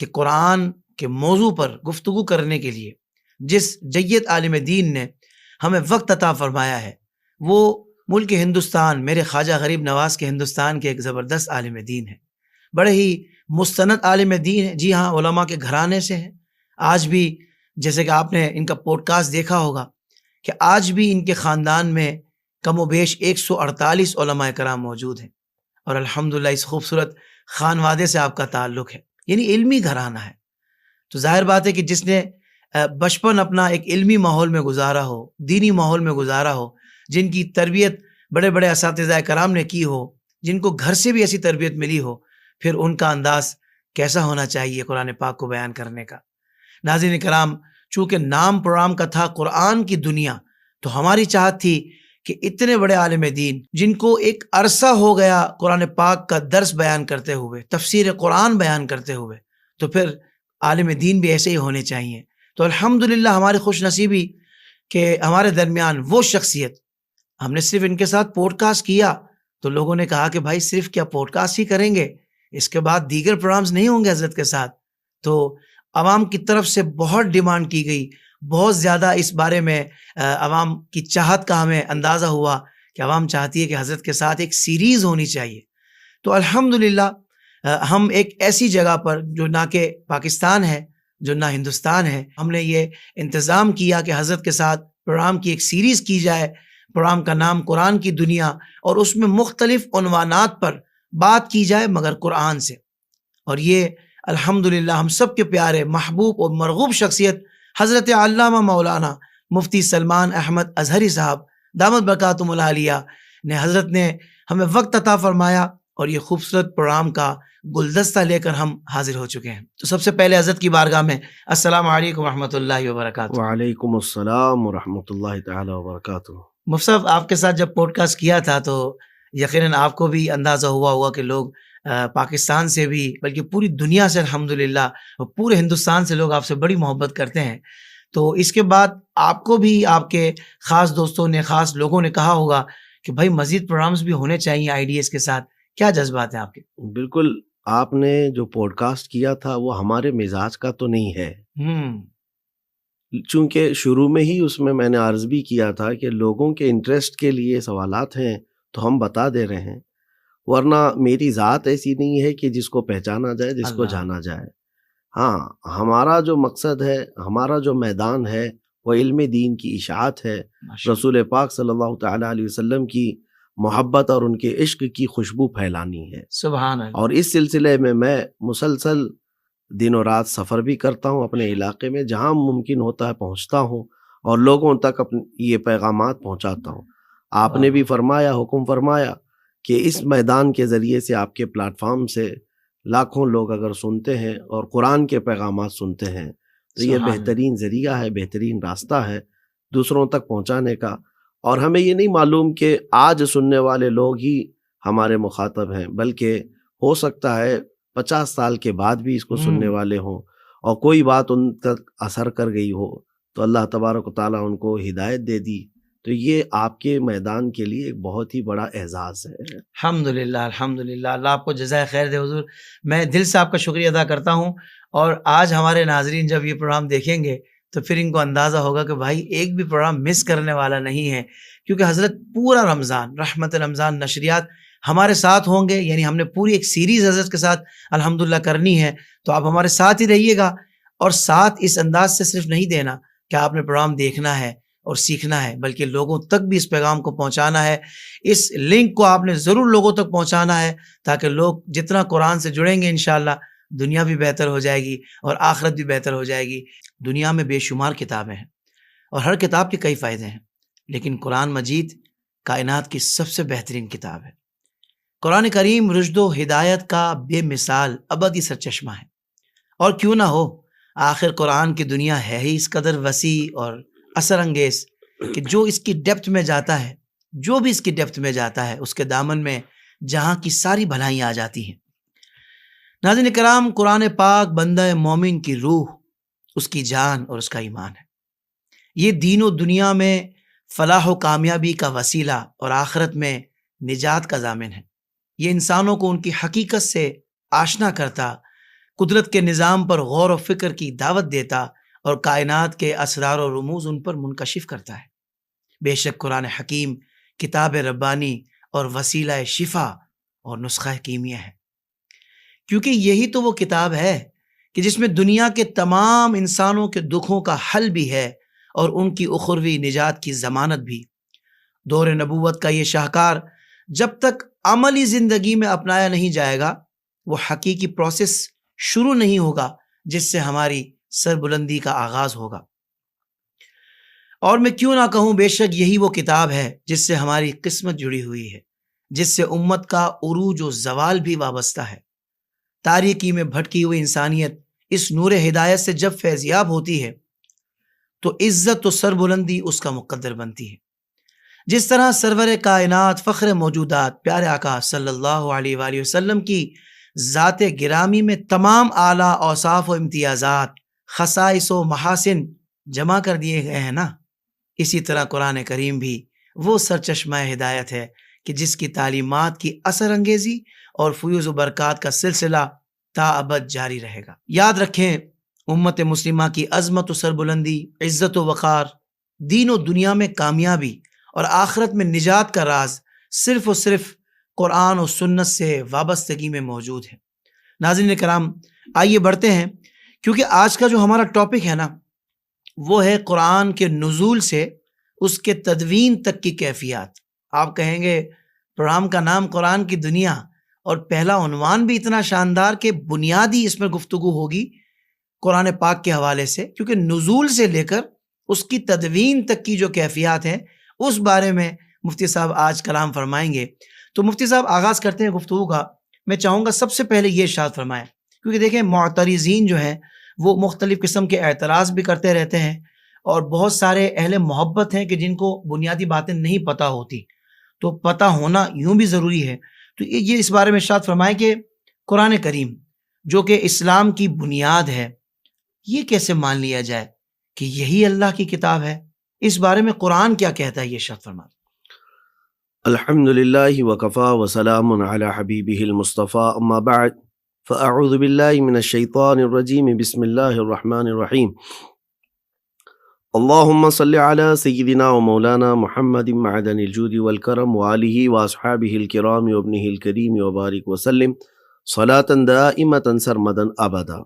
کہ قرآن کے موضوع پر گفتگو کرنے کے لیے جس جید عالم دین نے ہمیں وقت عطا فرمایا ہے وہ ملک ہندوستان، میرے خواجہ غریب نواز کے ہندوستان کے ایک زبردست عالم دین ہے، بڑے ہی مستند عالم دین ہے۔ جی ہاں، علماء کے گھرانے سے ہیں۔ آج بھی جیسے کہ آپ نے ان کا پوڈ کاسٹ دیکھا ہوگا کہ آج بھی ان کے خاندان میں کم و بیش 148 علماء کرام موجود ہیں، اور الحمدللہ اس خوبصورت خانوادے سے آپ کا تعلق ہے، یعنی علمی گھرانہ ہے۔ تو ظاہر بات ہے کہ جس نے بچپن اپنا ایک علمی ماحول میں گزارا ہو، دینی ماحول میں گزارا ہو، جن کی تربیت بڑے بڑے اساتذہ کرام نے کی ہو، جن کو گھر سے بھی ایسی تربیت ملی ہو، پھر ان کا انداز کیسا ہونا چاہیے قرآن پاک کو بیان کرنے کا۔ ناظرین کرام، چونکہ نام پروگرام کا تھا قرآن کی دنیا، تو ہماری چاہت تھی کہ اتنے بڑے عالم دین جن کو ایک عرصہ ہو گیا قرآن پاک کا درس بیان کرتے ہوئے، تفسیر قرآن بیان کرتے ہوئے، تو پھر عالم دین بھی ایسے ہی ہونے چاہیے۔ تو الحمدللہ ہماری خوش نصیبی کہ ہمارے درمیان وہ شخصیت، ہم نے صرف ان کے ساتھ پوڈ کاسٹ کیا تو لوگوں نے کہا کہ بھائی صرف کیا پوڈ کاسٹ ہی کریں گے، اس کے بعد دیگر پروگرامز نہیں ہوں گے حضرت کے ساتھ؟ تو عوام کی طرف سے بہت ڈیمانڈ کی گئی، بہت زیادہ اس بارے میں عوام کی چاہت کا ہمیں اندازہ ہوا کہ عوام چاہتی ہے کہ حضرت کے ساتھ ایک سیریز ہونی چاہیے۔ تو الحمدللہ ہم ایک ایسی جگہ پر جو نہ کہ پاکستان ہے، جو نہ ہندوستان ہے، ہم نے یہ انتظام کیا کہ حضرت کے ساتھ پروگرام کی ایک سیریز کی جائے۔ پروگرام کا نام قرآن کی دنیا، اور اس میں مختلف عنوانات پر بات کی جائے مگر قرآن سے۔ اور یہ الحمدللہ ہم سب کے پیارے محبوب اور مرغوب شخصیت حضرت علامہ مولانا مفتی سلمان احمد اظہری صاحب دامت برکاتہم العالیہ نے، حضرت نے ہمیں وقت عطا فرمایا اور یہ خوبصورت پروگرام کا گلدستہ لے کر ہم حاضر ہو چکے ہیں۔ تو سب سے پہلے حضرت کی بارگاہ میں السلام علیکم ورحمۃ اللہ وبرکاتہ۔ وعلیکم السلام ورحمۃ اللہ تعالی وبرکاتہ۔ مفتی صاحب، آپ کے ساتھ جب پوڈ کاسٹ کیا تھا تو یقیناً آپ کو بھی اندازہ ہوا ہوگا کہ لوگ پاکستان سے بھی بلکہ پوری دنیا سے الحمدللہ پورے ہندوستان سے لوگ آپ سے بڑی محبت کرتے ہیں۔ تو اس کے بعد آپ کو بھی آپ کے خاص دوستوں نے، خاص لوگوں نے کہا ہوگا کہ بھائی مزید پروگرامز بھی ہونے چاہیے آئیڈیاز کے ساتھ، کیا جذبات ہیں آپ کے؟ بالکل، آپ نے جو پوڈ کاسٹ کیا تھا وہ ہمارے مزاج کا تو نہیں ہے، چونکہ شروع میں ہی اس میں نے عرض بھی کیا تھا کہ لوگوں کے انٹرسٹ کے لیے سوالات ہیں تو ہم بتا دے رہے ہیں، ورنہ میری ذات ایسی نہیں ہے کہ جس کو پہچانا جائے، جس کو جانا جائے۔ ہاں، ہمارا جو مقصد ہے، ہمارا جو میدان ہے وہ علم دین کی اشاعت ہے، رسول پاک صلی اللہ تعالی علیہ وسلم کی محبت اور ان کے عشق کی خوشبو پھیلانی ہے۔ سبحان اللہ۔ اور اس سلسلے میں مسلسل دن و رات سفر بھی کرتا ہوں، اپنے علاقے میں جہاں ممکن ہوتا ہے پہنچتا ہوں اور لوگوں تک یہ پیغامات پہنچاتا ہوں۔ آپ نے بھی فرمایا، حکم فرمایا کہ اس میدان کے ذریعے سے، آپ کے پلیٹ فارم سے لاکھوں لوگ اگر سنتے ہیں اور قرآن کے پیغامات سنتے ہیں تو یہ بہترین ذریعہ ہے، بہترین راستہ ہے دوسروں تک پہنچانے کا۔ اور ہمیں یہ نہیں معلوم کہ آج سننے والے لوگ ہی ہمارے مخاطب ہیں، بلکہ ہو سکتا ہے 50 سال کے بعد بھی اس کو سننے والے ہوں، اور کوئی بات ان تک اثر کر گئی ہو تو اللہ تبارک و تعالیٰ ان کو ہدایت دے دی۔ تو یہ آپ کے میدان کے لیے ایک بہت ہی بڑا اعزاز ہے۔ الحمدللہ، الحمدللہ، اللہ آپ کو جزائے خیر دے حضور۔ میں دل سے آپ کا شکریہ ادا کرتا ہوں، اور آج ہمارے ناظرین جب یہ پروگرام دیکھیں گے تو پھر ان کو اندازہ ہوگا کہ بھائی ایک بھی پروگرام مس کرنے والا نہیں ہے، کیونکہ حضرت پورا رمضان، رحمت رمضان نشریات ہمارے ساتھ ہوں گے، یعنی ہم نے پوری ایک سیریز حضرت کے ساتھ الحمدللہ کرنی ہے۔ تو آپ ہمارے ساتھ ہی رہیے گا، اور ساتھ اس انداز سے صرف نہیں دینا کہ آپ نے پروگرام دیکھنا ہے اور سیکھنا ہے، بلکہ لوگوں تک بھی اس پیغام کو پہنچانا ہے۔ اس لنک کو آپ نے ضرور لوگوں تک پہنچانا ہے، تاکہ لوگ جتنا قرآن سے جڑیں گے انشاءاللہ دنیا بھی بہتر ہو جائے گی اور آخرت بھی بہتر ہو جائے گی۔ دنیا میں بے شمار کتابیں ہیں اور ہر کتاب کے کئی فائدے ہیں، لیکن قرآن مجید کائنات کی سب سے بہترین کتاب ہے۔ قرآن کریم رشد و ہدایت کا بے مثال ابدی سرچشمہ ہے، اور کیوں نہ ہو، آخر قرآن کی دنیا ہے ہی اس قدر وسیع اور اثر انگیز کہ جو اس کی ڈیپتھ میں جاتا ہے، جو بھی اس کی ڈیپتھ میں جاتا ہے، اس کے دامن میں جہاں کی ساری بھلائیاں آ جاتی ہیں۔ ناظرین کرام، قرآن پاک بندہ مومن کی روح، اس کی جان اور اس کا ایمان ہے۔ یہ دین و دنیا میں فلاح و کامیابی کا وسیلہ اور آخرت میں نجات کا ضامن ہے۔ یہ انسانوں کو ان کی حقیقت سے آشنا کرتا، قدرت کے نظام پر غور و فکر کی دعوت دیتا اور کائنات کے اسرار و رموز ان پر منکشف کرتا ہے۔ بے شک قرآن حکیم کتاب ربانی اور وسیلہ شفا اور نسخہ کیمیا ہے، کیونکہ یہی تو وہ کتاب ہے کہ جس میں دنیا کے تمام انسانوں کے دکھوں کا حل بھی ہے اور ان کی اخروی نجات کی ضمانت بھی۔ دور نبوت کا یہ شاہکار جب تک عملی زندگی میں اپنایا نہیں جائے گا، وہ حقیقی پروسیس شروع نہیں ہوگا جس سے ہماری سربلندی کا آغاز ہوگا۔ اور میں کیوں نہ کہوں، بے شک یہی وہ کتاب ہے جس سے ہماری قسمت جڑی ہوئی ہے، جس سے امت کا عروج و زوال بھی وابستہ ہے۔ تاریکی میں بھٹکی ہوئی انسانیت اس نور ہدایت سے جب فیضیاب ہوتی ہے تو عزت و سربلندی اس کا مقدر بنتی ہے۔ جس طرح سرور کائنات فخر موجودات پیارے آقا صلی اللہ علیہ وآلہ وسلم کی ذات گرامی میں تمام اعلیٰ اوصاف و امتیازات، خصائص و محاسن جمع کر دیے گئے ہیں نا، اسی طرح قرآن کریم بھی وہ سرچشمہ ہدایت ہے کہ جس کی تعلیمات کی اثر انگیزی اور فیوز و برکات کا سلسلہ تا ابد جاری رہے گا۔ یاد رکھیں، امت مسلمہ کی عظمت و سربلندی، عزت و وقار، دین و دنیا میں کامیابی اور آخرت میں نجات کا راز صرف و صرف قرآن و سنت سے وابستگی میں موجود ہے۔ ناظرین کرام، آئیے بڑھتے ہیں، کیونکہ آج کا جو ہمارا ٹاپک ہے نا، وہ ہے قرآن کے نزول سے اس کے تدوین تک کی کیفیات۔ آپ کہیں گے پروگرام کا نام قرآن کی دنیا، اور پہلا عنوان بھی اتنا شاندار کہ بنیادی اس میں گفتگو ہوگی قرآن پاک کے حوالے سے، کیونکہ نزول سے لے کر اس کی تدوین تک کی جو کیفیات ہیں اس بارے میں مفتی صاحب آج کلام فرمائیں گے۔ تو مفتی صاحب آغاز کرتے ہیں گفتگو کا۔ میں چاہوں گا سب سے پہلے یہ ارشاد فرمائیں، کیونکہ دیکھیں معترضین جو ہیں وہ مختلف قسم کے اعتراض بھی کرتے رہتے ہیں، اور بہت سارے اہل محبت ہیں کہ جن کو بنیادی باتیں نہیں پتہ ہوتی، تو پتہ ہونا یوں بھی ضروری ہے۔ تو یہ اس بارے میں ارشاد فرمائیں کہ قرآن کریم جو کہ اسلام کی بنیاد ہے، یہ کیسے مان لیا جائے کہ یہی اللہ کی کتاب ہے؟ اس بارے میں قرآن کیا کہتا ہے، یہ ارشاد فرمائیں۔ الحمد للہ وکفا وسلام علی حبیبہ المصطفیٰ، اما بعد فاعوذ باللہ من الشیطان الرجیم، بسم اللہ الرحمن الرحیم۔ اللہم صلی علی سیدنا و مولانا محمد معدن الجود والکرم وآلہ واصحابہ الکرام وابنہ الکریم وبارک وسلم صلاة دائمة سرمدا ابدا۔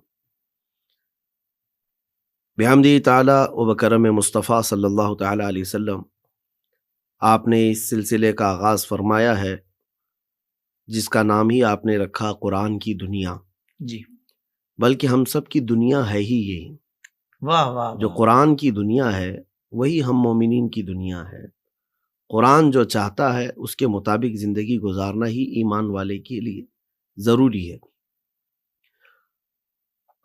بحمدہ تعالی و بکرم مصطفیٰ صلی اللہ تعالی علیہ وسلم، آپ نے اس سلسلے کا آغاز فرمایا ہے جس کا نام ہی آپ نے رکھا قرآن کی دنیا۔ جی، بلکہ ہم سب کی دنیا ہے ہی یہی۔ واہ واہ، جو قرآن کی دنیا ہے وہی ہم مومنین کی دنیا ہے۔ قرآن جو چاہتا ہے اس کے مطابق زندگی گزارنا ہی ایمان والے کے لیے ضروری ہے۔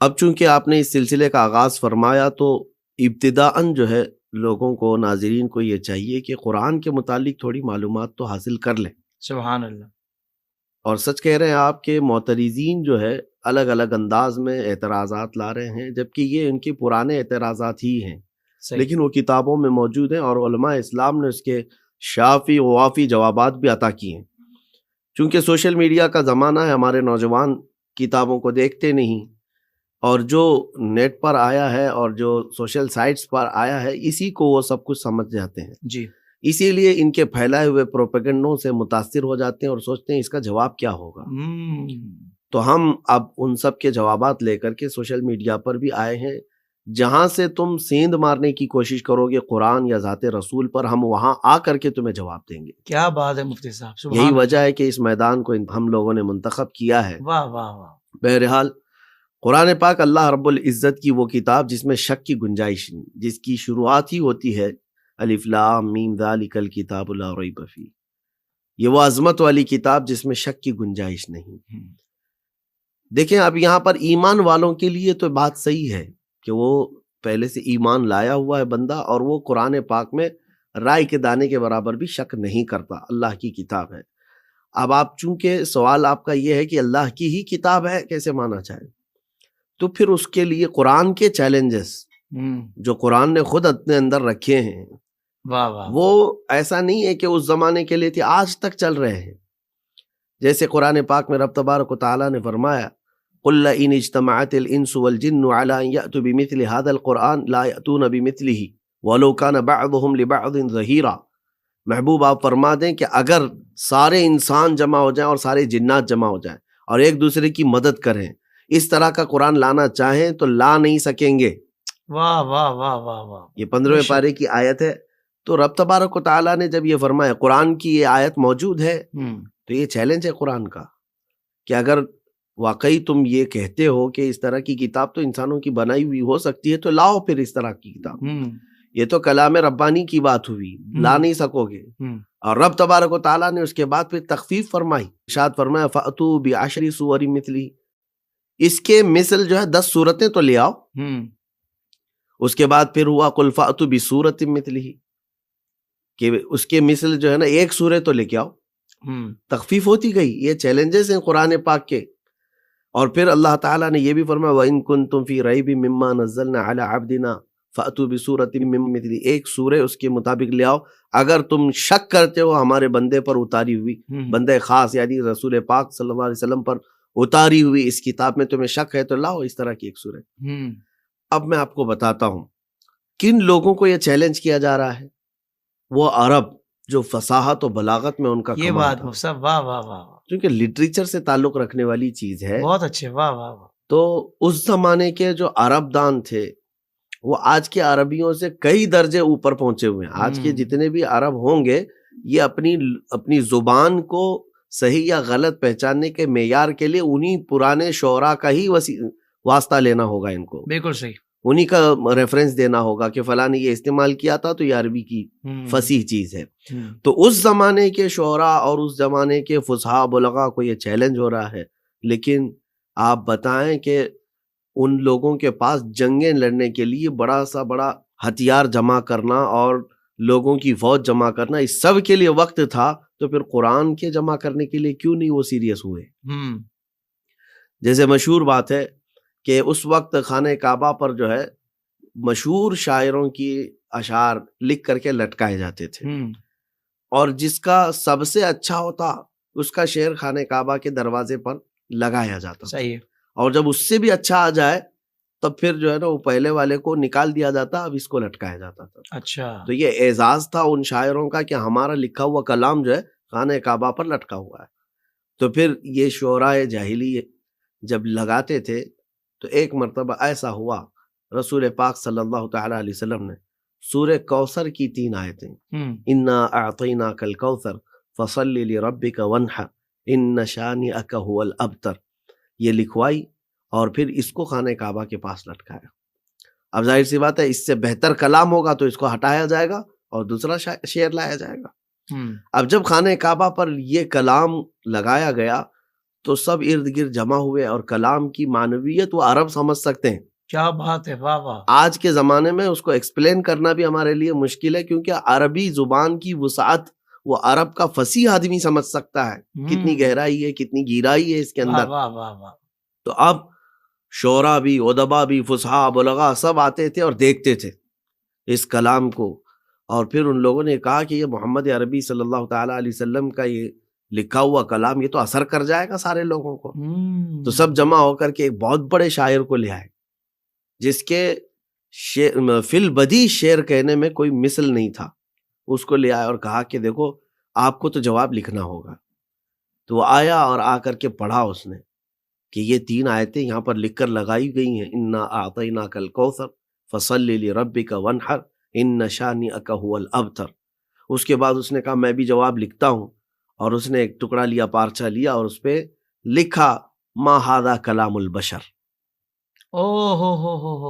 اب چونکہ آپ نے اس سلسلے کا آغاز فرمایا تو ابتداءً جو ہے لوگوں کو، ناظرین کو یہ چاہیے کہ قرآن کے متعلق تھوڑی معلومات تو حاصل کر لیں۔ سبحان اللہ۔ اور سچ کہہ رہے ہیں آپ کے معترضین جو ہے الگ الگ انداز میں اعتراضات لا رہے ہیں، جبکہ یہ ان کے پرانے اعتراضات ہی ہیں، لیکن وہ کتابوں میں موجود ہیں اور علماء اسلام نے اس کے شافی و وافی جوابات بھی عطا کیے ہیں۔ چونکہ سوشل میڈیا کا زمانہ ہے، ہمارے نوجوان کتابوں کو دیکھتے نہیں، اور جو نیٹ پر آیا ہے اور جو سوشل سائٹس پر آیا ہے اسی کو وہ سب کچھ سمجھ جاتے ہیں۔ جی، اسی لیے ان کے پھیلائے ہوئے پروپیگنڈوں سے متاثر ہو جاتے ہیں اور سوچتے ہیں اس کا جواب کیا ہوگا۔ تو ہم اب ان سب کے جوابات لے کر کے سوشل میڈیا پر بھی آئے ہیں، جہاں سے تم سیند مارنے کی کوشش کرو گے قرآن یا ذات رسول پر، ہم وہاں آ کر کے تمہیں جواب دیں گے۔ کیا بات ہے مفتی صاحب، سبحان یہی اللہ۔ وجہ ہے کہ اس میدان کو ہم لوگوں نے منتخب کیا ہے۔ واہ واہ واہ۔ بہرحال قرآن پاک اللہ رب العزت کی وہ کتاب جس میں شک کی گنجائش نہیں، جس کی شروعات ہی ہوتی ہے الف لام میم ذالک الکتاب لا ریب فیہ۔ یہ وہ عظمت والی کتاب جس میں شک کی گنجائش نہیں۔ دیکھیں اب یہاں پر ایمان والوں کے لیے تو بات صحیح ہے کہ وہ پہلے سے ایمان لایا ہوا ہے بندہ، اور وہ قرآن پاک میں رائے کے دانے کے برابر بھی شک نہیں کرتا، اللہ کی کتاب ہے۔ اب آپ چونکہ سوال آپ کا یہ ہے کہ اللہ کی ہی کتاب ہے کیسے مانا جائے، تو پھر اس کے لیے قرآن کے چیلنجز جو قرآن نے خود اپنے اندر رکھے ہیں، واہ واہ، وہ ایسا نہیں ہے کہ اس زمانے کے لیے تھے، آج تک چل رہے ہیں۔ جیسے قرآن پاک میں رب تبارک و تعالیٰ نے فرمایا قل ان اجتمعت الانس والجن على ان ياتوا بمثل هذا القرآن لا ياتون بمثله ولو كان بعضهم لبعض ظهيرا. محبوب آپ فرما دیں کہ اگر سارے انسان جمع ہو جائیں اور سارے جنات جمع ہو جائیں اور ایک دوسرے کی مدد کریں، اس طرح کا قرآن لانا چاہیں تو لا نہیں سکیں گے. واہ واہ واہ واہ واہ. یہ 15ویں پارے کی آیت ہے. تو رب تبارک و تعالیٰ نے جب یہ فرمایا قرآن کی یہ آیت موجود ہے تو یہ چیلنج ہے قرآن کا کہ اگر واقعی تم یہ کہتے ہو کہ اس طرح کی کتاب تو انسانوں کی بنائی ہوئی ہو سکتی ہے تو لاؤ پھر اس طرح کی کتاب. یہ تو کلام ربانی کی بات ہوئی، لا نہیں سکو گے. اور رب تبارک و تعالیٰ نے اس کے بعد پھر تخفیف فرمائی، ارشاد فرمایا فَأْتُوا بِعَشْرِ سُوَرٍ مِثْلِهِ، اس کے مثل جو ہے 10 صورتیں تو لے آؤ. اس کے بعد پھر ہوا قُلْ فَأْتُوا بِسُورَةٍ مِثْلِهِ، کہ اس کے مثل جو ہے نا ایک سورہ تو لے کے آؤ. تخفیف ہوتی گئی. یہ چیلنجز ہیں قرآن پاک کے. اور پھر اللہ تعالیٰ نے یہ بھی فرمایا وَإِن كُنتُمْ فِي رَيْبٍ مِّمَّا نَزَّلْنَا عَلَىٰ عَبْدِنَا فَأْتُوا بِسُورَةٍ مِّن مِّثْلِهِ، ایک سورہ اس کے مطابق لے آؤ اگر تم شک کرتے ہو ہمارے بندے پر اتاری ہوئی، بندے خاص یعنی رسول پاک صلی اللہ علیہ وسلم پر اتاری ہوئی اس کتاب میں تمہیں شک ہے تو لاؤ اس طرح کی ایک سورہ. اب میں آپ کو بتاتا ہوں کن لوگوں کو یہ چیلنج کیا جا رہا ہے. وہ عرب جو فصاحت و بلاغت میں ان کا یہ بات صاحب واہ واہ واہ، کیونکہ لٹریچر سے تعلق رکھنے والی چیز ہے. بہت اچھے، واہ واہ واہ. تو اس زمانے کے جو عرب دان تھے وہ آج کے عربیوں سے کئی درجے اوپر پہنچے ہوئے ہیں. آج کے جتنے بھی عرب ہوں گے یہ اپنی زبان کو صحیح یا غلط پہچاننے کے معیار کے لیے انہی پرانے شعراء کا ہی واسطہ لینا ہوگا. ان کو بالکل صحیح انہی کا ریفرنس دینا ہوگا کہ فلاں نے یہ استعمال کیا تھا تو یہ عربی کی فصیح چیز ہے. تو اس زمانے کے شعراء اور اس زمانے کے فصحاء بلغاء کو یہ چیلنج ہو رہا ہے. لیکن آپ بتائیں کہ ان لوگوں کے پاس جنگیں لڑنے کے لیے بڑا ہتھیار جمع کرنا اور لوگوں کی فوج جمع کرنا اس سب کے لیے وقت تھا، تو پھر قرآن کے جمع کرنے کے لیے کیوں نہیں وہ سیریس ہوئے؟ جیسے مشہور بات ہے کہ اس وقت خانہ کعبہ پر جو ہے مشہور شاعروں کی اشعار لکھ کر کے لٹکائے جاتے تھے، اور جس کا سب سے اچھا ہوتا اس کا شعر خانہ کعبہ کے دروازے پر لگایا جاتا. صحیح. اور جب اس سے بھی اچھا آ جائے تب پھر جو ہے نا وہ پہلے والے کو نکال دیا جاتا، اب اس کو لٹکایا جاتا تھا. اچھا. تو یہ اعزاز تھا ان شاعروں کا کہ ہمارا لکھا ہوا کلام جو ہے خانہ کعبہ پر لٹکا ہوا ہے. تو پھر یہ شعراء جاہلی جب لگاتے تھے تو ایک مرتبہ ایسا ہوا رسول پاک صلی اللہ تعالی علیہ وسلم نے سورہ کوثر کی 3 آیتیں انا اعطیناک الکوثر فصل لربک وانحر ان شانئک هو الابتر یہ لکھوائی اور پھر اس کو خانہ کعبہ کے پاس لٹکایا. اب ظاہر سی بات ہے اس سے بہتر کلام ہوگا تو اس کو ہٹایا جائے گا اور دوسرا شعر لایا جائے گا. اب جب خانہ کعبہ پر یہ کلام لگایا گیا تو سب ارد گرد جمع ہوئے اور کلام کی معنویت وہ عرب سمجھ سکتے ہیں. کیا بات ہے، واہ واہ. آج کے زمانے میں اس کو ایکسپلین کرنا بھی ہمارے لیے مشکل ہے کیونکہ عربی زبان کی وسعت وہ عرب کا فصیح آدمی سمجھ سکتا ہے کتنی گہرائی ہے، کتنی گہرائی ہے اس کے اندر. واہ واہ واہ. تو اب شعراء بھی، ادبا بھی، فصحاء بلغاء سب آتے تھے اور دیکھتے تھے اس کلام کو، اور پھر ان لوگوں نے کہا کہ یہ محمد عربی صلی اللہ تعالی علیہ وسلم کا یہ لکھا ہوا کلام یہ تو اثر کر جائے گا سارے لوگوں کو. تو سب جمع ہو کر کے ایک بہت بڑے شاعر کو لے آئے جس کے فی البدیہہ شعر کہنے میں کوئی مثل نہیں تھا. اس کو لے آئے اور کہا کہ دیکھو آپ کو تو جواب لکھنا ہوگا. تو وہ آیا اور آ کر کے پڑھا اس نے کہ یہ 3 آیتیں یہاں پر لکھ کر لگائی گئی ہیں انا اعطیناک الکوثر فصل لربک وانحر ان شانئک هو الابتر. اس کے بعد اس نے کہا میں بھی جواب لکھتا ہوں، اور اس نے ایک ٹکڑا لیا، پارچہ لیا اور اس پہ لکھا ما ھذا کلام البشر.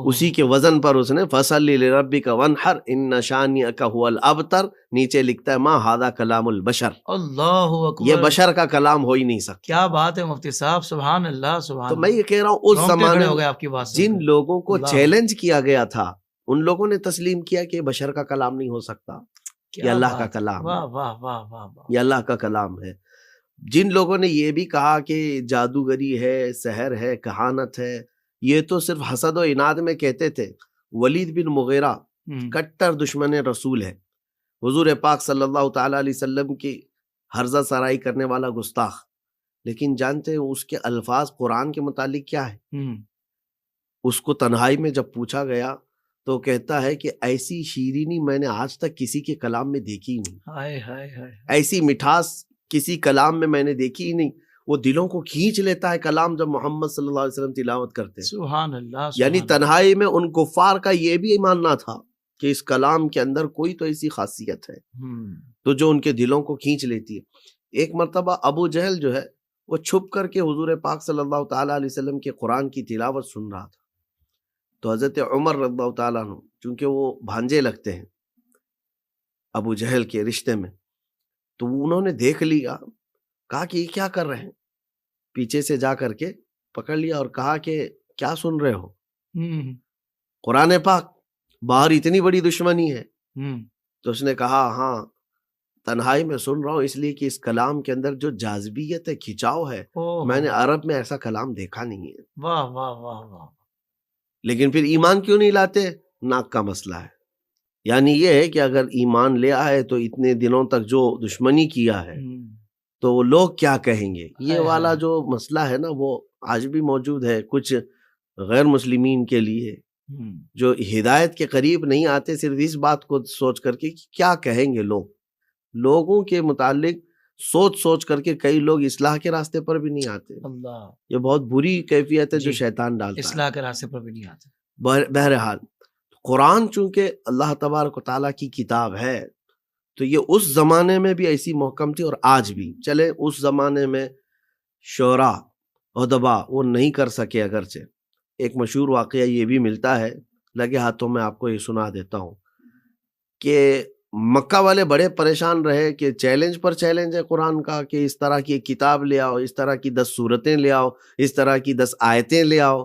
اسی کے وزن پر اس نے فصل لربک وانحر ان شانئک هو الابتر نیچے لکھتا ہے ما ھذا کلام البشر. اللہ اکبر. یہ بشر کا کلام ہو ہی نہیں سکتا. کیا بات ہے مفتی صاحب، سبحان اللہ سبحان. تو میں یہ کہہ رہا ہوں اس زمانے میں جن لوگوں کو چیلنج کیا گیا تھا ان لوگوں نے تسلیم کیا کہ یہ بشر کا کلام نہیں ہو سکتا، یہ اللہ کا کلام ہے. واہ واہ واہ واہ. یہ اللہ کا کلام ہے. جن لوگوں نے یہ بھی کہا کہ جادوگری ہے، سحر ہے، کہانت ہے، یہ تو صرف حسد و عناد میں کہتے تھے. ولید بن مغیرہ کٹر دشمن رسول ہے، حضور پاک صلی اللہ تعالی علیہ وسلم کی ہرزہ سرائی کرنے والا گستاخ. لیکن جانتے ہیں اس کے الفاظ قرآن کے متعلق کیا ہے؟ ہم، اس کو تنہائی میں جب پوچھا گیا تو کہتا ہے کہ ایسی شیرینی میں نے آج تک کسی کے کلام میں دیکھی ہی نہیں، ہائے ہائے ہائے، ایسی مٹھاس کسی کلام میں نے دیکھی ہی نہیں. وہ دلوں کو کھینچ لیتا ہے کلام جب محمد صلی اللہ علیہ وسلم تلاوت کرتے ہیں. سبحان اللہ، یعنی سبحان تنہائی میں ان کفار کا یہ بھی ماننا تھا کہ اس کلام کے اندر کوئی تو ایسی خاصیت ہے اللہ، ہم، تو جو ان کے دلوں کو کھینچ لیتی ہے. ایک مرتبہ ابو جہل جو ہے وہ چھپ کر کے حضور پاک صلی اللہ تعالیٰ علیہ وسلم کے قرآن کی تلاوت سن رہا تھا. تو حضرت عمر رضی اللہ تعالیٰ عنہ چونکہ وہ بھانجے لگتے ہیں ابو جہل کے رشتے میں، تو انہوں نے دیکھ لیا، کہا کہ یہ کیا کر رہے ہیں، پیچھے سے جا کر کے پکڑ لیا اور کہا کہ کیا سن رہے ہو؟ ہم، قرآن پاک، باہر اتنی بڑی دشمنی ہے. ہم، تو اس نے کہا ہاں تنہائی میں سن رہا ہوں، اس لیے کہ اس کلام کے اندر جو جاذبیت ہے، کھچاؤ ہے، اوہ، میں نے عرب میں ایسا کلام دیکھا نہیں ہے. واہ واہ واہ واہ، لیکن پھر ایمان کیوں نہیں لاتے؟ ناک کا مسئلہ ہے. یعنی یہ ہے کہ اگر ایمان لے آئے تو اتنے دنوں تک جو دشمنی کیا ہے ہم، تو وہ لوگ کیا کہیں گے، یہ ہائے والا ہائے، جو مسئلہ ہے نا وہ آج بھی موجود ہے کچھ غیر مسلمین کے لیے ہم، جو ہدایت کے قریب نہیں آتے، صرف اس بات کو سوچ کر کے کہ کیا کہیں گے لوگ. لوگوں کے متعلق سوچ کر کے کئی لوگ اصلاح کے راستے پر بھی نہیں آتے. اللہ، یہ بہت بری کیفیت ہے جو جی، شیطان ڈالتا ہے. اصلاح کے راستے پر بھی نہیں آتے. بہرحال قرآن چونکہ اللہ تبارک و تعالیٰ کی کتاب ہے تو یہ اس زمانے میں بھی ایسی محکم تھی اور آج بھی. چلے اس زمانے میں شعراء ادبا وہ نہیں کر سکے، اگرچہ ایک مشہور واقعہ یہ بھی ملتا ہے، لگے ہاتھوں میں آپ کو یہ سنا دیتا ہوں کہ مکہ والے بڑے پریشان رہے کہ چیلنج پر چیلنج ہے قرآن کا کہ اس طرح کی ایک کتاب لے آؤ، اس طرح کی 10 سورتیں لے آؤ، اس طرح کی 10 آیتیں لے آؤ،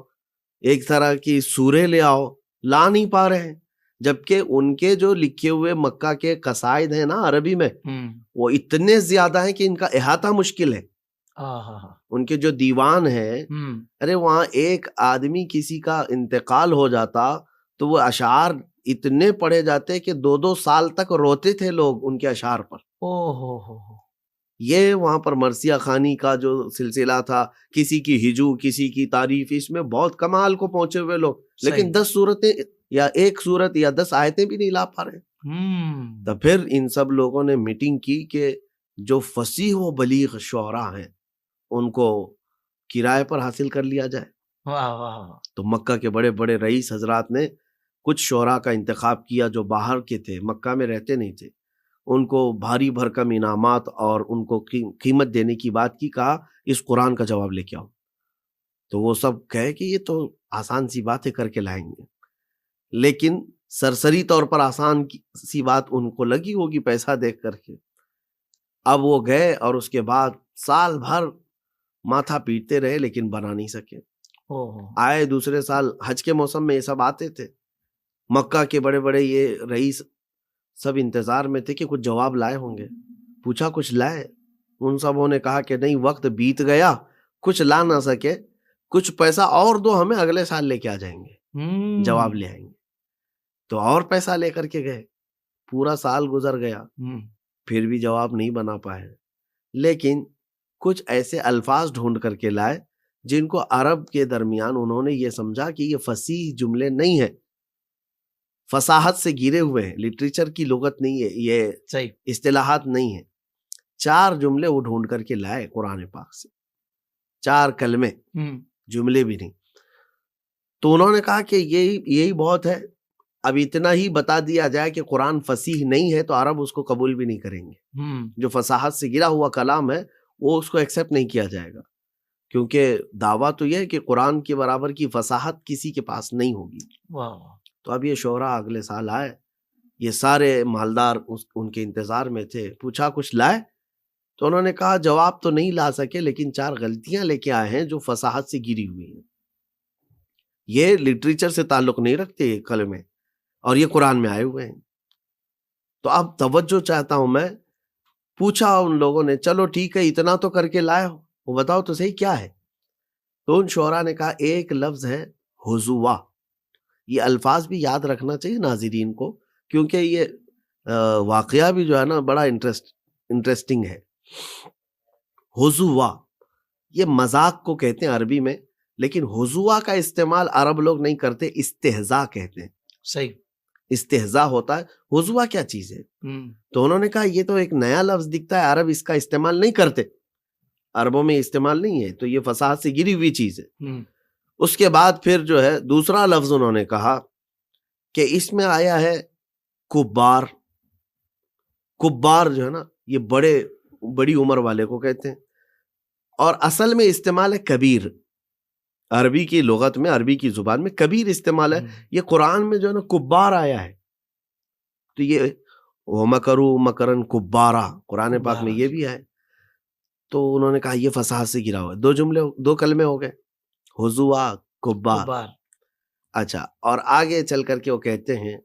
ایک طرح کی سورے لے آؤ، لا نہیں پا رہے ہیں. جبکہ ان کے جو لکھے ہوئے مکہ کے قصائد ہیں نا عربی میں ہم، وہ اتنے زیادہ ہیں کہ ان کا احاطہ مشکل ہے. ہاں، ان کے جو دیوان ہیں، ہم، ارے وہاں ایک آدمی کسی کا انتقال ہو جاتا تو وہ اشعار اتنے پڑھے جاتے کہ 2 سال تک روتے تھے لوگ ان کے اشعار پر. اوہ ہو ہو، یہ وہاں پر مرثیہ خوانی کا جو سلسلہ تھا، کسی کی ہجو، کسی کی تعریف، اس میں بہت کمال کو پہنچے ہوئے لوگ، لیکن 10 صورتیں یا ایک صورت یا 10 آیتیں بھی نہیں لا پا رہے. ہم، تو پھر ان سب لوگوں نے میٹنگ کی کہ جو فصیح و بلیغ شعراء ہیں ان کو کرائے پر حاصل کر لیا جائے. واہ واہ واہ، تو مکہ کے بڑے بڑے رئیس حضرات نے کچھ شعراء کا انتخاب کیا جو باہر کے تھے، مکہ میں رہتے نہیں تھے. ان کو بھاری بھرکم انعامات اور ان کو قیمت دینے کی بات کی، کہا اس قرآن کا جواب لے کے آؤ. تو وہ سب کہے کہ یہ تو آسان سی باتیں کر کے لائیں گے، لیکن سرسری طور پر آسان سی بات ان کو لگی ہوگی پیسہ دیکھ کر کے. اب وہ گئے اور اس کے بعد سال بھر ماتھا پیٹتے رہے لیکن بنا نہیں سکے. آئے دوسرے سال حج کے موسم میں یہ سب آتے تھے، مکہ کے بڑے بڑے یہ رئیس سب انتظار میں تھے کہ کچھ جواب لائے ہوں گے. پوچھا کچھ لائے؟ ان سبوں نے کہا کہ نہیں، وقت بیت گیا، کچھ لا نہ سکے، کچھ پیسہ اور دو ہمیں، اگلے سال لے کے آ جائیں گے، جواب لے آئیں گے. تو اور پیسہ لے کر کے گئے. پورا سال گزر گیا، پھر بھی جواب نہیں بنا پائے. لیکن کچھ ایسے الفاظ ڈھونڈ کر کے لائے جن کو عرب کے درمیان انہوں نے یہ سمجھا کہ یہ فصیح جملے نہیں ہیں، فصاحت سے گرے ہوئے ہیں، لٹریچر کی لغت نہیں ہے، یہ صحیح اصطلاحات نہیں ہیں. 4 جملے وہ ڈھونڈ کر کے لائے قرآن پاک سے، 4 کلمے، جملے بھی نہیں. تو انہوں نے کہا کہ یہی بہت ہے، اب اتنا ہی بتا دیا جائے کہ قرآن فصیح نہیں ہے تو عرب اس کو قبول بھی نہیں کریں گے. جو فصاحت سے گرا ہوا کلام ہے وہ اس کو ایکسیپٹ نہیں کیا جائے گا، کیونکہ دعویٰ تو یہ ہے کہ قرآن کے برابر کی فصاحت کسی کے پاس نہیں ہوگی. تو اب یہ شعراء اگلے سال آئے، یہ سارے مالدار ان کے انتظار میں تھے. پوچھا کچھ لائے؟ تو انہوں نے کہا جواب تو نہیں لا سکے، لیکن 4 غلطیاں لے کے آئے ہیں جو فصاحت سے گری ہوئی ہیں. یہ لٹریچر سے تعلق نہیں رکھتے یہ کلمے، اور یہ قرآن میں آئے ہوئے ہیں. تو اب توجہ چاہتا ہوں میں. پوچھا ان لوگوں نے چلو ٹھیک ہے، اتنا تو کر کے لائے ہو، وہ بتاؤ تو صحیح کیا ہے. تو ان شعراء نے کہا ایک لفظ ہے حضوا. یہ الفاظ بھی یاد رکھنا چاہیے ناظرین کو، کیونکہ یہ واقعہ بھی جو ہے نا بڑا انٹرسٹنگ ہے. حضوا یہ مذاق کو کہتے ہیں عربی میں، لیکن حضوا کا استعمال عرب لوگ نہیں کرتے، استہزاء کہتے ہیں. صحیح. استہزاء ہوتا ہے. حضوا کیا چیز ہے؟ تو انہوں نے کہا یہ تو ایک نیا لفظ دکھتا ہے، عرب اس کا استعمال نہیں کرتے، عربوں میں استعمال نہیں ہے، تو یہ فصاحت سے گری ہوئی چیز ہے. اس کے بعد پھر جو ہے دوسرا لفظ انہوں نے کہا کہ اس میں آیا ہے کبار. کبار جو ہے نا یہ بڑی عمر والے کو کہتے ہیں، اور اصل میں استعمال ہے کبیر. عربی کی لغت میں، عربی کی زبان میں کبیر استعمال ہے. یہ قرآن میں جو ہے نا کبار آیا ہے، تو یہ وَمَكَرُوا مَكْرًا كُبَّارًا قرآن پاک میں یہ بھی ہے. تو انہوں نے کہا یہ فصاحت سے گرا ہوا ہے. دو کلمے ہو گئے، حضوا، کبار. اچھا، اور آگے چل کر کے وہ کہتے ہیں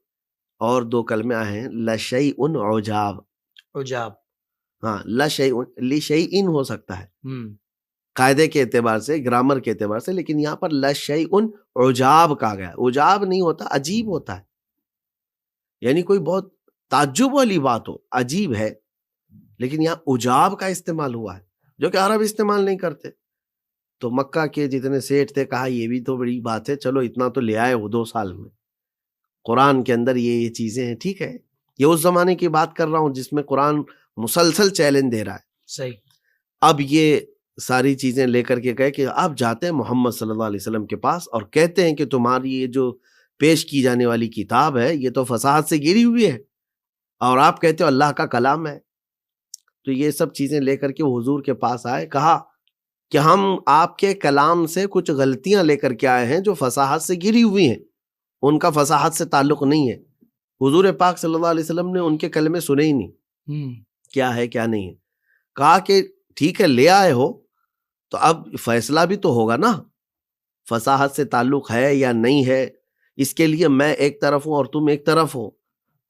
اور دو کلمے آئے ہیں، لَشَيْءٌ عُجَاب. عجاب. ہاں، لَشَيْءٌ، لِشَيْءٍ ہو سکتا ہے قاعدے کے اعتبار سے، گرامر کے اعتبار سے، لیکن یہاں پر لَشَيْءٌ عُجَاب کہا گیا. عجاب نہیں ہوتا، عجیب ہوتا ہے، یعنی کوئی بہت تعجب والی بات ہو، عجیب ہے. لیکن یہاں عجاب کا استعمال ہوا ہے جو کہ عرب استعمال نہیں کرتے. تو مکہ کے جتنے سیٹھ تھے کہا یہ بھی تو بڑی بات ہے، چلو اتنا تو لے آئے وہ 2 سال میں، قرآن کے اندر یہ چیزیں ہیں. ٹھیک ہے، یہ اس زمانے کی بات کر رہا ہوں جس میں قرآن مسلسل چیلنج دے رہا ہے. صحیح. اب یہ ساری چیزیں لے کر کے گئے کہ آپ جاتے ہیں محمد صلی اللہ علیہ وسلم کے پاس اور کہتے ہیں کہ تمہاری یہ جو پیش کی جانے والی کتاب ہے یہ تو فصاحت سے گری ہوئی ہے، اور آپ کہتے ہو اللہ کا کلام ہے. تو یہ سب چیزیں لے کر کے حضور کے پاس آئے، کہا کہ ہم آپ کے کلام سے کچھ غلطیاں لے کر کے آئے ہیں جو فصاحت سے گری ہوئی ہیں، ان کا فصاحت سے تعلق نہیں ہے. حضور پاک صلی اللہ علیہ وسلم نے ان کے کلمے سنے ہی نہیں، کیا ہے کیا نہیں ہے. کہا کہ ٹھیک ہے لے آئے ہو تو اب فیصلہ بھی تو ہوگا نا، فصاحت سے تعلق ہے یا نہیں ہے. اس کے لیے میں ایک طرف ہوں اور تم ایک طرف ہو.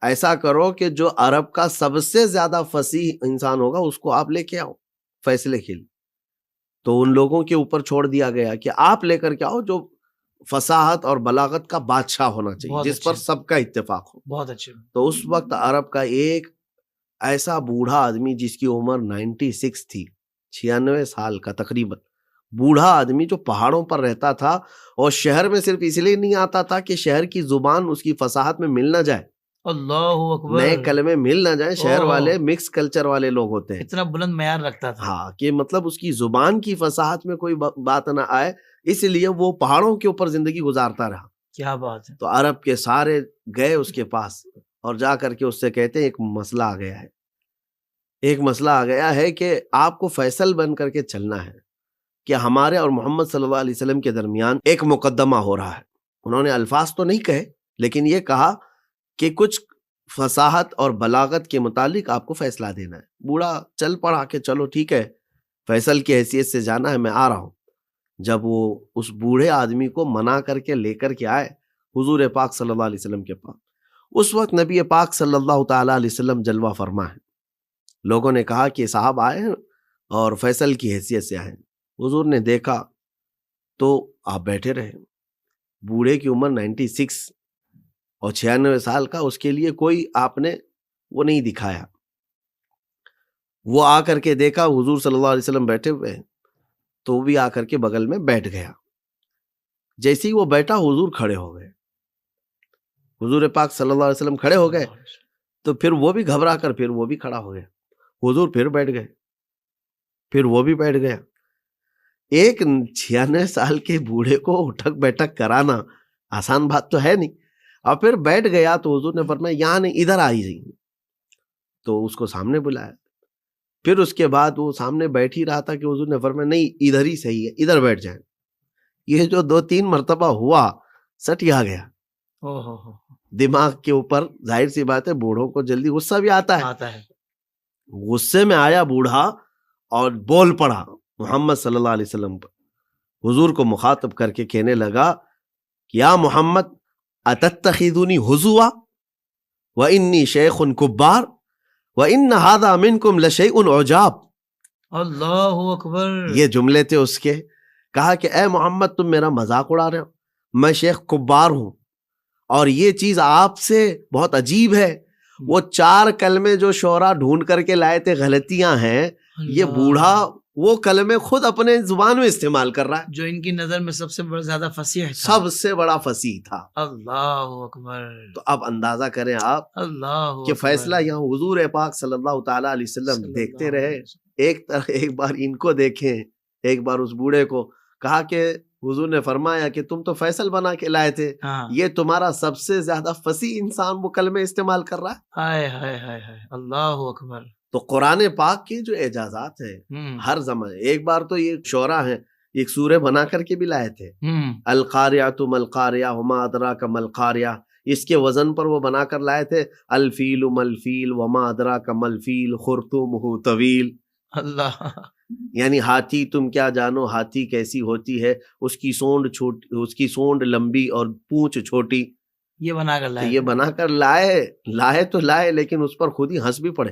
ایسا کرو کہ جو عرب کا سب سے زیادہ فصیح انسان ہوگا اس کو آپ لے کے آؤ فیصلے کے لیے. تو ان لوگوں کے اوپر چھوڑ دیا گیا کہ آپ لے کر کے آؤ جو فصاحت اور بلاغت کا بادشاہ ہونا چاہیے، جس پر سب کا اتفاق ہو. بہت اچھے. تو اس وقت عرب کا ایک ایسا بوڑھا آدمی جس کی عمر 96 تھی، 96 سال کا تقریباً بوڑھا آدمی، جو پہاڑوں پر رہتا تھا اور شہر میں صرف اس لیے نہیں آتا تھا کہ شہر کی زبان اس کی فصاحت میں مل نہ جائے، اللہ اکبر، نئے کلمے مل نہ جائیں. شہر والے مکس کلچر والے لوگ ہوتے ہیں، اتنا بلند معیار رکھتا تھا. ہاں، کہ مطلب اس کی زبان کی فصاحت میں کوئی بات نہ آئے، اس لیے وہ پہاڑوں کے اوپر زندگی گزارتا رہا. کیا بات ہے. تو عرب کے سارے گئے اس کے پاس اور جا کر کے اس سے کہتے ہیں ایک مسئلہ آ گیا ہے، ایک مسئلہ آ گیا ہے کہ آپ کو فیصل بن کر کے چلنا ہے کہ ہمارے اور محمد صلی اللہ علیہ وسلم کے درمیان ایک مقدمہ ہو رہا ہے. انہوں نے الفاظ تو نہیں کہے لیکن یہ کہا کہ کچھ فصاحت اور بلاغت کے متعلق آپ کو فیصلہ دینا ہے. بوڑھا چل پڑا کہ چلو ٹھیک ہے، فیصل کی حیثیت سے جانا ہے، میں آ رہا ہوں. جب وہ اس بوڑھے آدمی کو منا کر کے لے کر کے آئے حضور پاک صلی اللہ علیہ وسلم کے پاس، اس وقت نبی پاک صلی اللہ تعالی علیہ وسلم جلوہ فرما ہے. لوگوں نے کہا کہ صاحب آئے ہیں اور فیصل کی حیثیت سے آئے ہیں. حضور نے دیکھا تو آپ بیٹھے رہے. بوڑھے کی عمر 96 اور 96 سال کا، اس کے لیے کوئی آپ نے وہ نہیں دکھایا. وہ آ کر کے دیکھا حضور صلی اللہ علیہ وسلم بیٹھے ہوئے ہیں تو وہ بھی آ کر کے بغل میں بیٹھ گیا. جیسے ہی وہ بیٹھا حضور کھڑے ہو گئے. حضور پاک صلی اللہ علیہ وسلم کھڑے ہو گئے تو پھر وہ بھی گھبرا کر پھر وہ بھی کھڑا ہو گیا. حضور پھر بیٹھ گئے، پھر وہ بھی بیٹھ گیا. ایک 96 سال کے بوڑھے کو اٹھک بیٹھک کرانا آسان بات تو ہے نہیں. اور پھر بیٹھ گیا تو حضور نے فرمایا یہاں نہیں، ادھر آ جائیے. تو اس کو سامنے بلایا. پھر اس کے بعد وہ سامنے بیٹھ ہی رہا تھا کہ حضور نے فرمایا نہیں ادھر ہی صحیح ہے، ادھر بیٹھ جائیں. یہ جو 2-3 مرتبہ ہوا سٹ ہی آ گیا دماغ کے اوپر. ظاہر سی بات ہے بوڑھوں کو جلدی غصہ بھی آتا ہے. غصے میں آیا بوڑھا اور بول پڑا محمد صلی اللہ علیہ وسلم پر. حضور کو مخاطب کر کے کہنے لگا یا محمد اتتخذونی حضوا وانی شیخ کبار وان ھذا منکم لشیء عجاب. اللہ اکبر. یہ جملے تھے اس کے. کہا کہ اے محمد تم میرا مذاق اڑا رہے ہو، میں شیخ کبار ہوں اور یہ چیز آپ سے بہت عجیب ہے. وہ 4 کلمے جو شعراء ڈھونڈ کر کے لائے تھے غلطیاں ہیں، یہ بوڑھا وہ کلمے خود اپنے زبان میں استعمال کر رہا ہے، جو ان کی نظر میں سب سے زیادہ فصیح تھا. سب سے بڑا فصیح تھا. اللہ اکبر. تو اب اندازہ کریں آپ اللہ کہ فیصلہ یہاں حضور پاک صلی اللہ تعالیٰ علیہ وسلم دیکھتے رہے. ایک بار ان کو دیکھیں، ایک بار اس بوڑھے کو. کہا کہ حضور نے فرمایا کہ تم تو فیصل بنا کے لائے تھے، یہ تمہارا سب سے زیادہ فصیح انسان وہ کلمے استعمال کر رہا ہے. ہائے ہائے ہائے ہائے، اللہ اکبر. تو قرآن پاک کے جو اعجازات ہیں ہر زمانے، ایک بار تو یہ شعرا ہیں ایک سورہ بنا کر کے بھی لائے تھے، القاریہ ملقاریہ وما ادراک ملقاریہ. اس کے وزن پر وہ بنا کر لائے تھے الفیل ملفیل وما ادراک ملفیل خرطومہ طویل. اللہ. یعنی ہاتھی تم کیا جانو ہاتھی کیسی ہوتی ہے، اس کی سونڈ چھوٹی، اس کی سونڈ لمبی اور پونچھ چھوٹی. یہ بنا کر لائے، یہ بنا کر لائے تو لائے، لیکن اس پر خود ہی ہنس بھی پڑے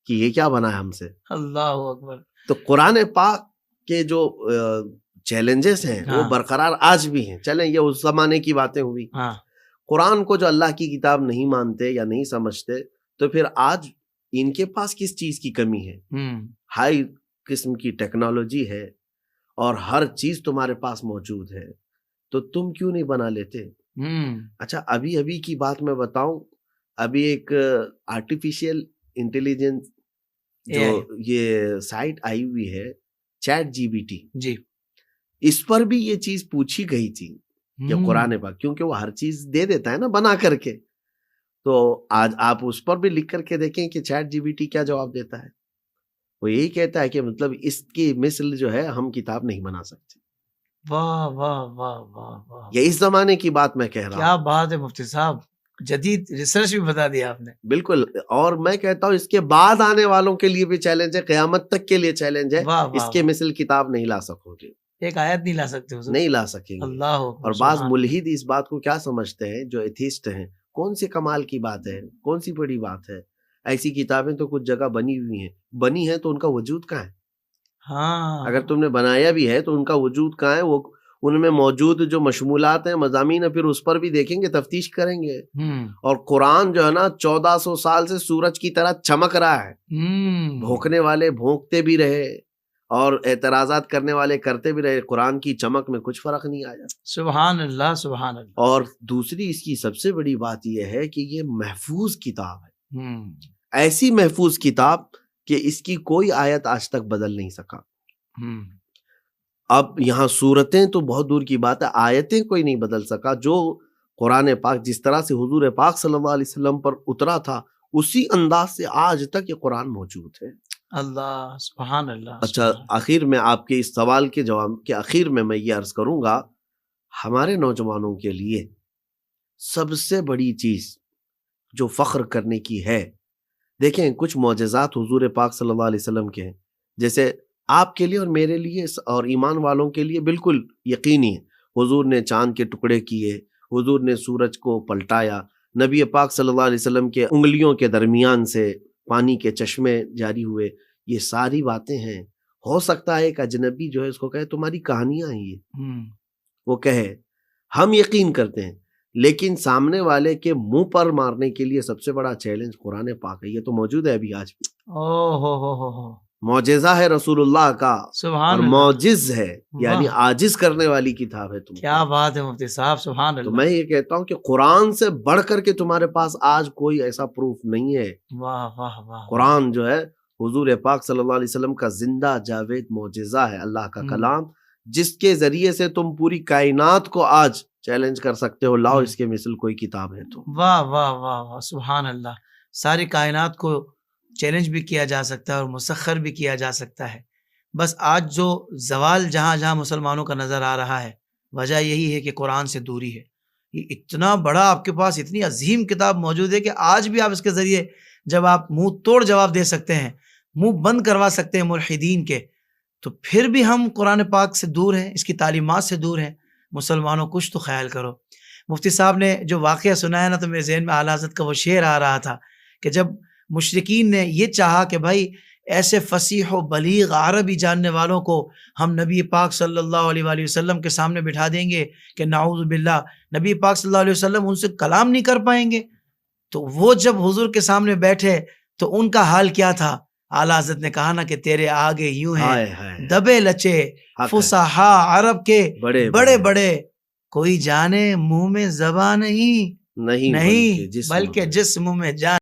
کہ یہ کیا بنا ہے ہم سے. اللہ اکبر. تو قرآن پاک کے جو چیلنجز ہیں وہ برقرار آج بھی ہیں. چلیں یہ اس زمانے کی باتیں ہوئی. قرآن کو جو اللہ کی کتاب نہیں مانتے یا نہیں سمجھتے، تو پھر آج ان کے پاس کس چیز کی کمی ہے؟ ہائی قسم کی ٹیکنالوجی ہے اور ہر چیز تمہارے پاس موجود ہے، تو تم کیوں نہیں بنا لیتے؟ اچھا ابھی کی بات میں بتاؤں، ابھی ایک آرٹیفیشیل انٹیلیجنس جو یہ سائٹ آئی ہوئی ہے چیٹ جی بی ٹی، جی، اس پر بھی یہ چیز پوچھی گئی تھی کہ قرآن پاک، کیونکہ وہ ہر چیز دے دیتا ہے نا بنا کر کے. تو آج آپ اس پر بھی لکھ کر کے دیکھیں کہ چیٹ جی بی ٹی کیا جواب دیتا ہے. وہ یہی کہتا ہے کہ مطلب اس کی مثل جو ہے ہم کتاب نہیں بنا سکتے. واہ واہ واہ واہ واہ، یہ اس زمانے کی بات میں کہہ رہا ہوں. کیا بات ہے مفتی صاحب، جدید ریسرچ بھی بتا دیا آپ نے. بالکل. اور میں کہتا ہوں اس کے بعد آنے والوں کے لیے بھی چیلنج ہے، قیامت تک کے لیے چیلنج ہے. اس کے مثل کتاب نہیں لا سکو گے، ایک آیت نہیں لا سکتے، نہیں لا سکیں گے. اللہ. اور بعض ملحد اس بات کو کیا سمجھتے ہیں جو ایتھیسٹ ہیں، کون سی کمال کی بات ہے، کون سی بڑی بات ہے، ایسی کتابیں تو کچھ جگہ بنی ہوئی ہیں تو ان کا وجود کہاں ہے؟ ہاں، اگر تم نے بنایا بھی ہے تو ان کا وجود کہاں ہے؟ وہ ان میں موجود جو مشمولات ہیں، مضامین ہیں، پھر اس پر بھی دیکھیں گے، تفتیش کریں گے. اور قرآن جو ہے نا 1400 سال سے سورج کی طرح چمک رہا ہے. بھونکنے والے بھونکتے بھی رہے اور اعتراضات کرنے والے کرتے بھی رہے، قرآن کی چمک میں کچھ فرق نہیں آیا. سبحان اللہ سبحان اللہ. اور دوسری اس کی سب سے بڑی بات یہ ہے کہ یہ محفوظ کتاب ہے، ایسی محفوظ کتاب کہ اس کی کوئی آیت آج تک بدل نہیں سکا. اب یہاں صورتیں تو بہت دور کی بات ہے، آیتیں کوئی نہیں بدل سکا. جو قرآن پاک جس طرح سے حضور پاک صلی اللہ علیہ وسلم پر اترا تھا اسی انداز سے آج تک یہ قرآن موجود ہے. اللہ سبحان اللہ. اچھا آخر میں آپ کے اس سوال کے جواب کے آخر میں یہ عرض کروں گا، ہمارے نوجوانوں کے لیے سب سے بڑی چیز جو فخر کرنے کی ہے، دیکھیں کچھ معجزات حضور پاک صلی اللہ علیہ وسلم کے ہیں، جیسے آپ کے لیے اور میرے لیے اور ایمان والوں کے لیے بالکل یقینی ہے. حضور نے چاند کے ٹکڑے کیے، حضور نے سورج کو پلٹایا، نبی پاک صلی اللہ علیہ وسلم کے انگلیوں کے درمیان سے پانی کے چشمے جاری ہوئے. یہ ساری باتیں ہیں. ہو سکتا ہے ایک اجنبی جو ہے اس کو کہے تمہاری کہانیاں ہیں یہ، وہ کہے ہم یقین کرتے ہیں، لیکن سامنے والے کے منہ پر مارنے کے لیے سب سے بڑا چیلنج قرآن پاک ہے. یہ تو موجود ہے ابھی آج بھی. معجزہ ہے رسول اللہ کا، اور معجز ہے یعنی عاجز کرنے والی کتاب ہے. کیا بات ہے مفتی صاحب، سبحان اللہ. تو میں یہ کہتا ہوں کہ قرآن سے بڑھ کر کے تمہارے پاس آج کوئی ایسا پروف نہیں ہے. واہ واہ واہ. قرآن جو ہے حضور پاک صلی اللہ علیہ وسلم کا زندہ جاوید معجزہ ہے، اللہ کا کلام، جس کے ذریعے سے تم پوری کائنات کو آج چیلنج کر سکتے ہو، لاؤ اس کے مثل کوئی کتاب ہے تو. واہ واہ واہ واہ سبحان اللہ. ساری کائنات کو چیلنج بھی کیا جا سکتا ہے اور مسخر بھی کیا جا سکتا ہے. بس آج جو زوال جہاں جہاں مسلمانوں کا نظر آ رہا ہے، وجہ یہی ہے کہ قرآن سے دوری ہے. یہ اتنا بڑا آپ کے پاس اتنی عظیم کتاب موجود ہے کہ آج بھی آپ اس کے ذریعے جب آپ منہ توڑ جواب دے سکتے ہیں، منہ بند کروا سکتے ہیں ملحدین کے، تو پھر بھی ہم قرآن پاک سے دور ہیں، اس کی تعلیمات سے دور ہیں. مسلمانوں کچھ تو خیال کرو. مفتی صاحب نے جو واقعہ سنایا نا، تو میرے ذہن میں اعلیٰ حضرت کا وہ شعر آ رہا تھا کہ جب مشرکین نے یہ چاہا کہ بھائی ایسے فصیح و بلیغ عربی جاننے والوں کو ہم نبی پاک صلی اللہ علیہ وآلہ وسلم کے سامنے بٹھا دیں گے کہ نعوذ باللہ نبی پاک صلی اللہ علیہ وسلم ان سے کلام نہیں کر پائیں گے، تو وہ جب حضور کے سامنے بیٹھے تو ان کا حال کیا تھا؟ اعلیٰ حضرت نے کہا نا کہ تیرے آگے یوں ہیں ہائے ہائے دبے لچے حق ہے، فصحا عرب کے بڑے بڑے بڑے، کوئی جانے منہ میں زبان نہیں نہیں نہیں بلکہ جسم میں جان